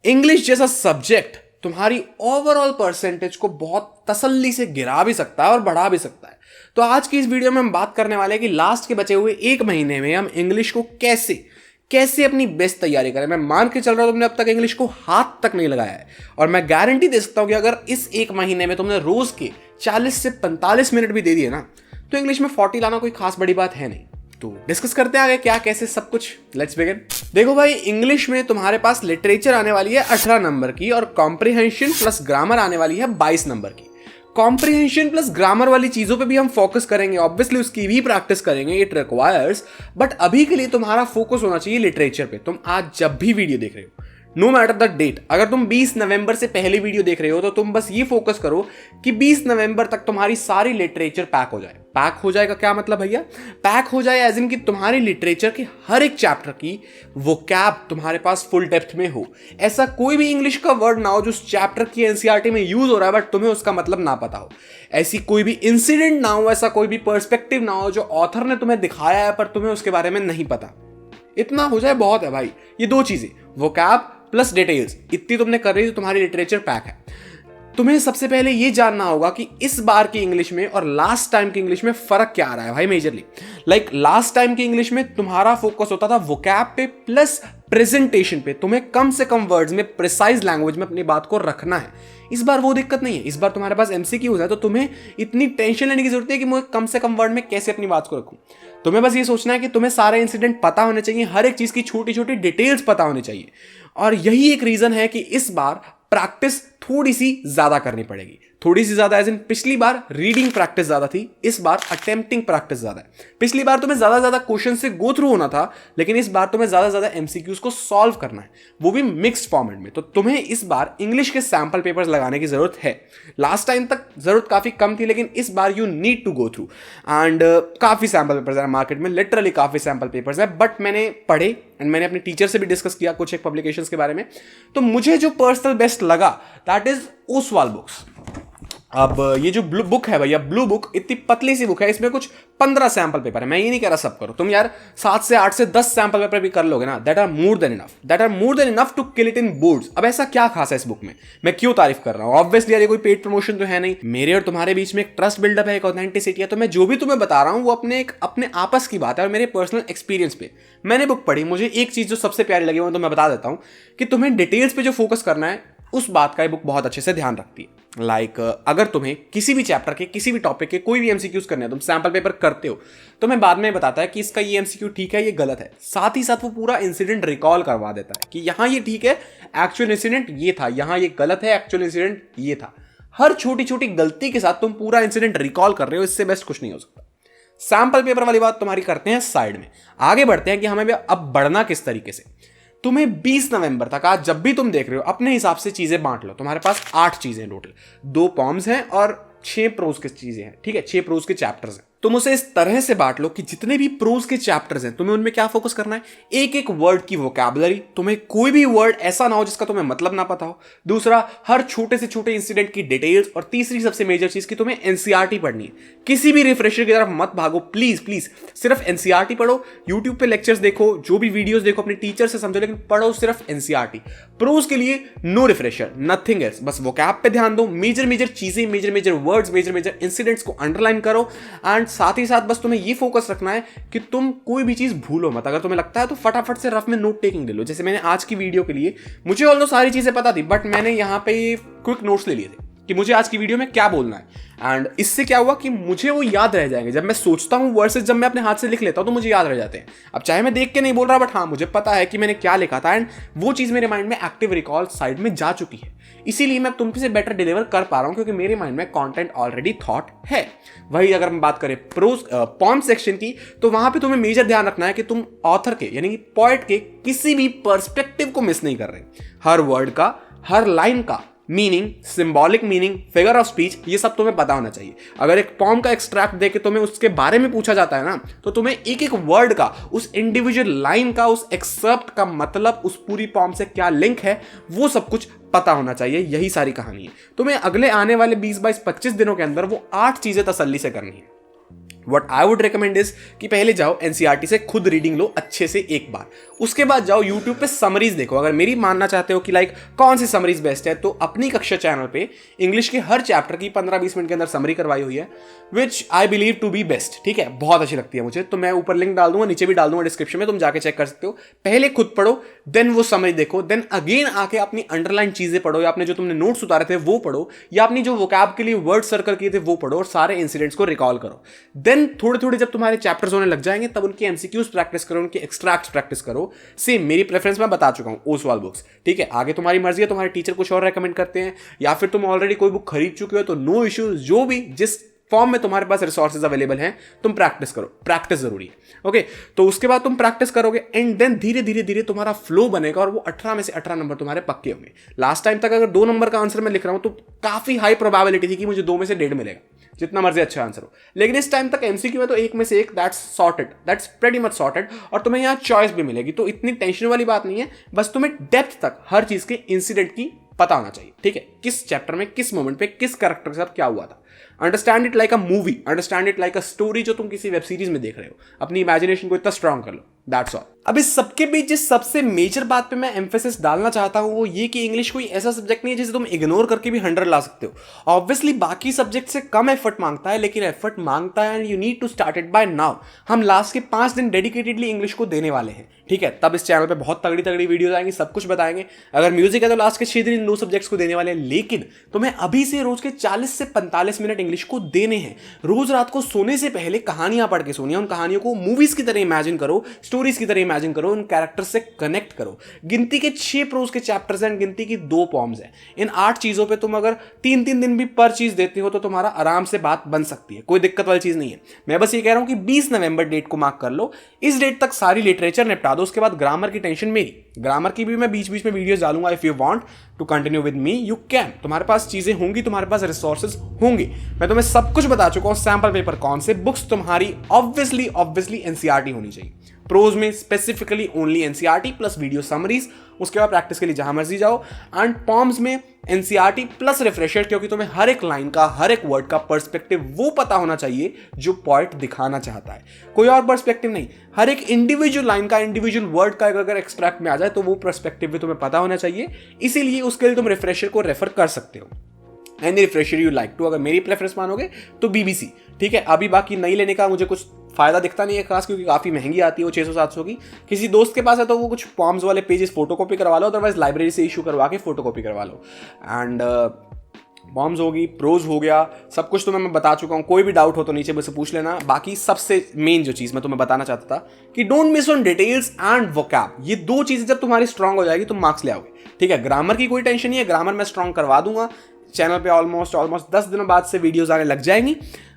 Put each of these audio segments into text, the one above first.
English जैसा subject तुम्हारी overall percentage को बहुत तसल्ली से गिरा भी सकता है और बढ़ा भी सकता है। तो आज की इस वीडियो में हम बात करने वाले हैं कि लास्ट के बचे हुए एक महीने में हम इंग्लिश को कैसे अपनी बेस्ट तैयारी करें। मैं मान के चल रहा हूं तुमने अब तक इंग्लिश को हाथ तक नहीं लगाया है, और मैं गारंटी दे सकता हूं कि अगर इस एक महीने में तुमने रोज के 40 से 45 मिनट भी दे दिए ना, तो इंग्लिश में 40 लाना कोई खास बड़ी बात है नहीं। तो डिस्कस करते हैं आगे क्या कैसे सब कुछ। Let's begin. देखो भाई, इंग्लिश में तुम्हारे पास लिटरेचर आने वाली है 18 नंबर की, और कॉम्प्रिहेंशन प्लस ग्रामर आने वाली है 22 नंबर की। कॉम्प्रिहेंशन प्लस ग्रामर वाली चीजों पे भी हम फोकस करेंगे, ऑब्वियसली उसकी भी प्रैक्टिस करेंगे, इट रिक्वायर्स। बट अभी के लिए तुम्हारा फोकस होना चाहिए लिटरेचर पे। तुम आज जब भी वीडियो देख रहे हो, नो मैटर द डेट, अगर तुम 20 नवंबर से पहले वीडियो देख रहे हो तो तुम बस ये फोकस करो कि 20 नवंबर तक तुम्हारी सारी लिटरेचर पैक हो जाए। पैक हो जाएगा क्या मतलब भैया? पैक हो जाए एज इन कि तुम्हारी लिटरेचर के हर एक चैप्टर की वोकैब तुम्हारे पास फुल डेप्थ में हो। ऐसा कोई भी इंग्लिश का वर्ड ना हो जो उस चैप्टर की एनसीईआरटी में यूज हो रहा है बट तुम्हें उसका मतलब ना पता हो। ऐसी कोई भी इंसिडेंट ना हो, ऐसा कोई भी पर्सपेक्टिव ना हो जो ऑथर ने तुम्हें दिखाया है पर तुम्हें उसके बारे में नहीं पता। इतना हो जाए बहुत है भाई। ये दो चीजें, वोकैब प्लस डिटेल्स, इतनी तुमने कर रही तो तुम्हारी लिटरेचर पैक है। तुम्हें सबसे पहले ये जानना होगा कि इस बार की इंग्लिश में और लास्ट टाइम की इंग्लिश में फर्क क्या आ रहा है भाई मेजरली। लाइक लास्ट टाइम की इंग्लिश में तुम्हारा फोकस होता था वोकैब पे प्लस प्रेजेंटेशन पे, तुम्हें कम से कम वर्ड्स में प्रिसाइज लैंग्वेज में अपनी बात को रखना है। इस बार वो दिक्कत नहीं है, इस बार तुम्हारे पास एमसीक्यूज है, तो तुम्हें इतनी टेंशन लेने की जरूरत है कि मुझे कम से कम वर्ड में कैसे अपनी बात को रखूं। तुम्हें बस ये सोचना है कि तुम्हें सारे इंसिडेंट पता होने चाहिए, हर एक चीज की छोटी छोटी डिटेल्स पता होनी चाहिए। और यही एक रीजन है कि इस बार प्रैक्टिस थोड़ी सी ज्यादा करनी पड़ेगी। थोड़ी सी ज्यादा एज इन पिछली बार रीडिंग प्रैक्टिस ज्यादा थी, इस बार अटेम्प्टिंग प्रैक्टिस ज्यादा है। पिछली बार तुम्हें ज्यादा क्वेश्चन से गो थ्रू होना था, लेकिन इस बार तुम्हें ज्यादा एमसीक्यूज को सॉल्व करना है, वो भी मिक्स्ड फॉर्मेट में। तो तुम्हें इस बार इंग्लिश के सैंपल पेपर्स लगाने की जरूरत है। लास्ट टाइम तक जरूरत काफी कम थी, लेकिन इस बार you need to go through. And काफी सैंपल पेपर्स है मार्केट में, लिटरली काफी सैंपल पेपर्स है। बट मैंने पढ़े एंड मैंने अपने टीचर से भी डिस्कस किया कुछ एक पब्लिकेशंस के बारे में, तो मुझे जो पर्सनल बेस्ट लगा दैट इज ओसवाल बुक्स। अब ये जो ब्लू बुक है भैया, ब्लू बुक इतनी पतली सी बुक है, इसमें कुछ 15 सैंपल पेपर है। मैं ये नहीं कह रहा सब करो, तुम यार 7 से 8 से 10 सैंपल पेपर भी कर लोगे ना, that are more than enough to kill it in boards. अब ऐसा क्या खास है इस बुक में, मैं क्यों तारीफ कर रहा हूं? ऑब्वियसली यार ये कोई पेड प्रमोशन तो है नहीं, मेरे और तुम्हारे बीच में एक ट्रस्ट बिल्डअप है, एक ऑथेंटिसिटी है। तो मैं जो भी तुम्हें बता रहा हूं वो अपने आपस की बात है और मेरे पर्सनल एक्सपीरियंस पे। मैंने बुक पढ़ी, मुझे एक चीज जो सबसे प्यारी लगी वो तो मैं बता देता हूं कि तुम्हें डिटेल्स पे जो फोकस करना है उस बात का ये बुक बहुत अच्छे से ध्यान रखती है। लाइक अगर तुम्हें किसी भी चैप्टर के किसी भी टॉपिक के कोई भी एमसीक्यूज करने हैं, तुम सैंपल पेपर करते हो, तो मैं बाद में बताता है कि इसका ये एमसीक्यू ठीक है, ये गलत है। साथ ही साथ वो पूरा इंसिडेंट रिकॉल करवा देता है कि यहाँ ये ठीक है, एक्चुअल इंसिडेंट ये था, यहाँ ये गलत है, एक्चुअल इंसिडेंट ये था। हर छोटी छोटी गलती के साथ तुम पूरा इंसिडेंट रिकॉल कर रहे हो, इससे बेस्ट कुछ नहीं हो सकता। सैंपल पेपर वाली बात तुम्हारी करते हैं साइड में, आगे बढ़ते हैं कि हमें अब बढ़ना किस तरीके से। तुम्हें 20 नवंबर तक, आज जब भी तुम देख रहे हो, अपने हिसाब से चीजें बांट लो। तुम्हारे पास 8 चीजें टोटल, 2 पॉम्स हैं और 6 प्रोज की चीजें हैं, ठीक है, 6 प्रोज के चैप्टर्स हैं। तुम उसे इस तरह से बांट लो कि जितने भी प्रोज के चैप्टर्स हैं तुम्हें उनमें क्या फोकस करना है, एक एक वर्ड की वोकैबुलरी, तुम्हें कोई भी वर्ड ऐसा ना हो जिसका तुम्हें मतलब ना पता हो। दूसरा, हर छोटे से छोटे इंसिडेंट की डिटेल्स। और तीसरी सबसे मेजर चीज की तुम्हें एनसीईआरटी पढ़नी है। किसी भी रिफ्रेशर की तरफ मत भागो, प्लीज सिर्फ एनसीईआरटी पढ़ो। यूट्यूब पे लेक्चर्स देखो, जो भी वीडियोस देखो, अपने टीचर से समझो, लेकिन पढ़ो सिर्फ एनसीईआरटी। प्रोज के लिए नो रिफ्रेशर, नथिंग एल्स, बस वोकैब पे ध्यान दो। मेजर चीजें, मेजर वर्ड्स, मेजर इंसिडेंट्स को अंडरलाइन करो। एंड साथ ही साथ बस तुम्हें ये फोकस रखना है कि तुम कोई भी चीज भूलो मत। अगर तुम्हें लगता है तो फटाफट से रफ में नोट टेकिंग ले लो। जैसे मैंने आज की वीडियो के लिए, मुझे ऑल्दो सारी चीजें पता थी, बट मैंने यहां पे क्विक नोट्स ले लिए थे कि मुझे आज की वीडियो में क्या बोलना है। एंड इससे क्या हुआ कि मुझे वो याद रह जाएंगे। जब मैं सोचता हूँ वर्सेस जब मैं अपने हाथ से लिख लेता हूँ तो मुझे याद रह जाते हैं। अब चाहे मैं देख के नहीं बोल रहा, बट हाँ मुझे पता है कि मैंने क्या लिखा था, एंड वो चीज मेरे माइंड में एक्टिव रिकॉल साइड में जा चुकी है। इसीलिए मैं तुमसे बेटर डिलीवर कर पा रहा हूं, क्योंकि मेरे माइंड में कंटेंट ऑलरेडी थॉट है। वही अगर हम बात करें प्रोज पॉइंट सेक्शन की, तो वहां पे तुम्हें मेजर ध्यान रखना है कि तुम ऑथर के यानी कि पोएट के किसी भी पर्सपेक्टिव को मिस नहीं कर रहे। हर वर्ड का, हर लाइन का meaning, symbolic meaning, figure of speech, ये सब तुम्हें पता होना चाहिए। अगर एक पॉम का एक्सट्रैक्ट देके तुम्हें उसके बारे में पूछा जाता है ना, तो तुम्हें एक एक वर्ड का, उस इंडिविजुअल लाइन का, उस एक्सेप्ट का मतलब, उस पूरी पॉम से क्या लिंक है, वो सब कुछ पता होना चाहिए। यही सारी कहानी है। तुम्हें अगले आने वाले 20, 22, 25 दिनों के अंदर वो 8 चीजें तसल्ली से करनी है। What I would recommend is कि पहले जाओ एनसीईआरटी से खुद रीडिंग लो अच्छे से एक बार, उसके बाद जाओ यूट्यूब पे समरीज देखो। अगर मेरी मानना चाहते हो कि लाइक कौन सी समरीज बेस्ट है, तो अपनी कक्षा चैनल पे इंग्लिश के हर चैप्टर की 15-20 मिनट के अंदर समरी करवाई हुई है, which I believe to be best. ठीक है, बहुत अच्छी लगती है मुझे, तो मैं ऊपर लिंक डाल दूंगा, नीचे भी डाल दूंगा डिस्क्रिप्शन में, तुम जाके चेक कर सकते हो। पहले खुद पढ़ो, देन वो समरी देखो, देन अगेन आके अपनी अंडरलाइन चीजें पढ़ो, या अपने जो तुमने नोट्स उतारे थे वो पढ़ो, या अपनी जो वोकैब के लिए वर्ड सर्कल किए थे वो पढ़ो, और सारे इंसिडेंट्स को रिकॉल करो। देन थोड़े थोड़े जब तुम्हारे चैप्टर्स होने लग जाएंगे, तब उनके एमसीक्यूज प्रैक्टिस करो, उनके एक्सट्रैक्ट्स प्रैक्टिस करो। सेम मेरी प्रेफरेंस मैं बता चुका हूं, ओसवाल बुक्स। ठीक है, आगे तुम्हारी मर्जी है, तुम्हारे टीचर कुछ और रेकमेंड करते हैं, या फिर तुम ऑलरेडी कोई बुक खरीद चुके हो तो नो इश्यूज, जो भी जिस फॉर्म में तुम्हारे पास रिसोर्सेज अवेलेबल हैं तुम प्रैक्टिस करो, प्रैक्टिस जरूरी है। ओके, तो उसके बाद तुम प्रैक्टिस करोगे एंड देन धीरे धीरे धीरे तुम्हारा फ्लो बनेगा, और वो 18 में से 18 नंबर तुम्हारे पक्के होंगे। लास्ट टाइम तक अगर 2 नंबर का आंसर मैं लिख रहा हूं तो काफी हाई प्रोबेबिलिटी थी कि मुझे 2 में से 1.5 मिलेगा, जितना मर्जी अच्छा आंसर हो। लेकिन इस टाइम तक एमसीक्यू में तो 1 में से 1, that's sorted, that's pretty much sorted, और तुम्हें यहाँ चॉइस भी मिलेगी, तो इतनी टेंशन वाली बात नहीं है। बस तुम्हें डेप्थ तक हर चीज के इंसिडेंट की पता होना चाहिए। ठीक है, किस चैप्टर में किस मोमेंट पे किस कैरेक्टर के साथ क्या हुआ था। Understand it like a movie, understand it like a story जो तुम किसी वेब सीरीज में देख रहे हो। अपनी इमेजिनेशन को इतना स्ट्रांग कर लो, दैट्स ऑल। अब इस सबके बीच जिस सबसे मेजर बात पे मैं एम्फेसिस डालना चाहता हूं वो ये कि इंग्लिश कोई ऐसा सब्जेक्ट नहीं है जिसे तुम इग्नोर करके भी 100 ला सकते हो। ऑब्वियसली बाकी सब्जेक्ट से कम एफर्ट मांगता है, लेकिन एफर्ट मांगता है, and you need to start it by now. हम लास्ट के 5 दिन डेडिकेटेडली इंग्लिश को देने वाले हैं। ठीक है, तब इस चैनल पे बहुत तगड़ी तगड़ी वीडियोस आएंगी, सब कुछ बताएंगे। अगर म्यूजिक है तो लास्ट के 6 दिन इन 2 सब्जेक्ट्स को देने वाले हैं, लेकिन तुम्हें अभी से रोज के 40 से 45 मिनट इंग्लिश को देने हैं। रोज रात को सोने से पहले कहानियां पढ़ के सोनिए, उन कहानियों को मूवीज की तरह इमेजिन करो, स्टोरीज की तरह इमेजिन करो, उन कैरेक्टर से कनेक्ट करो। गिनती के 6 प्रोज के चैप्टर्स हैं, गिनती की 2 पॉम्स हैं। इन 8 चीजों पे तुम अगर 3-3 दिन भी पर चीज देते हो तो तुम्हारा आराम से बात बन सकती है, कोई दिक्कत वाली चीज नहीं है। मैं बस ये कह रहा हूं कि 20 नवंबर डेट को मार्क कर लो, इस डेट तक सारी लिटरेचर निपटा दो, उसके बाद ग्रामर की टेंशन मेरी। ग्रामर की भी मैं बीच बीच में वीडियोस डालूंगा, if you want to continue with me you can. तुम्हारे पास चीजें होंगी, तुम्हारे पास रिसोर्सेज होंगे, मैं तुम्हें सब कुछ बता चुका हूं। सैंपल पेपर कौन से, बुक्स तुम्हारी ऑब्वियसली एनसीईआरटी होनी चाहिए। प्रोज में specifically only NCERT plus video summaries, उसके बाद प्रैक्टिस के लिए जहां मर्जी जाओ। एंड पॉम्स में एनसीईआरटी प्लस रिफ्रेशर, क्योंकि तुम्हें हर एक लाइन का, हर एक वर्ड का पर्सपेक्टिव वो पता होना चाहिए जो पॉइंट दिखाना चाहता है, कोई और पर्सपेक्टिव नहीं। हर एक इंडिविजुअल लाइन का, इंडिविजुअल वर्ड का अगर एक्सट्रैक्ट में आ जाए तो वो पर्सपेक्टिव भी तुम्हें पता होना चाहिए। इसीलिए उसके लिए तुम रिफ्रेशर को रेफर कर सकते हो, any refresher you like to. अगर मेरी प्रेफरेंस मानोगे तो बीबीसी। ठीक है, अभी बाकी नहीं लेने का मुझे कुछ फायदा दिखता नहीं है खास, क्योंकि काफी महंगी आती है वो 600-700 की। किसी दोस्त के पास है तो वो कुछ पॉम्स वाले पेजेस फोटोकॉपी करवा लो, अदरवाइज लाइब्रेरी से इशू करवा के फोटोकॉपी करवा लो। एंड पॉम्स होगी, प्रोज हो गया, सब कुछ तुम्हें मैं बता चुका हूँ। कोई भी डाउट हो तो नीचे मुझसे पूछ लेना। बाकी सबसे मेन जो चीज मैं तुम्हें बताना चाहता था कि don't miss on details and vocab. ये 2 चीजें जब तुम्हारी स्ट्रांग हो जाएगी तुम मार्क्स ले आओगे। ठीक है, ग्रामर की कोई टेंशन नहीं है, ग्रामर मैं स्ट्रांग करवा दूंगा। चैनल पे ऑलमोस्ट 10 दिनों बाद से वीडियोस आने लग जाएंगी।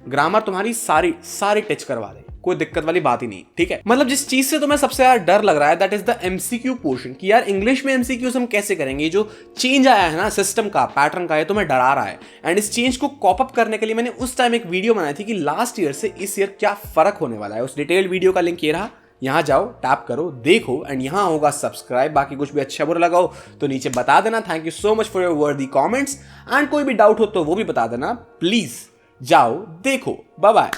ग्रामर तुम्हारी सारी टच करवा देंगे, कोई दिक्कत वाली बात ही नहीं। ठीक है, मतलब जिस चीज से तुम्हें सबसे ज्यादा डर लग रहा है that is the MCQ portion, कि यार इंग्लिश में एमसीक्यूज हम कैसे करेंगे। जो चेंज आया है ना सिस्टम का, पैटर्न का, ये तुम्हें डरा रहा है। एंड इस चेंज को कॉप अप करने के लिए मैंने उस टाइम एक वीडियो बनाई थी कि लास्ट ईयर से इस ईयर क्या फर्क होने वाला है। उस डिटेल्ड वीडियो का लिंक ये रहा, यहां जाओ, टैप करो, देखो, एंड यहां होगा सब्सक्राइब। बाकी कुछ भी अच्छा बुरा लगा हो तो नीचे बता देना। Thank you so much for your वर्दी कमेंट्स, एंड कोई भी डाउट हो तो वो भी बता देना प्लीज। जाओ देखो, बाय बाय।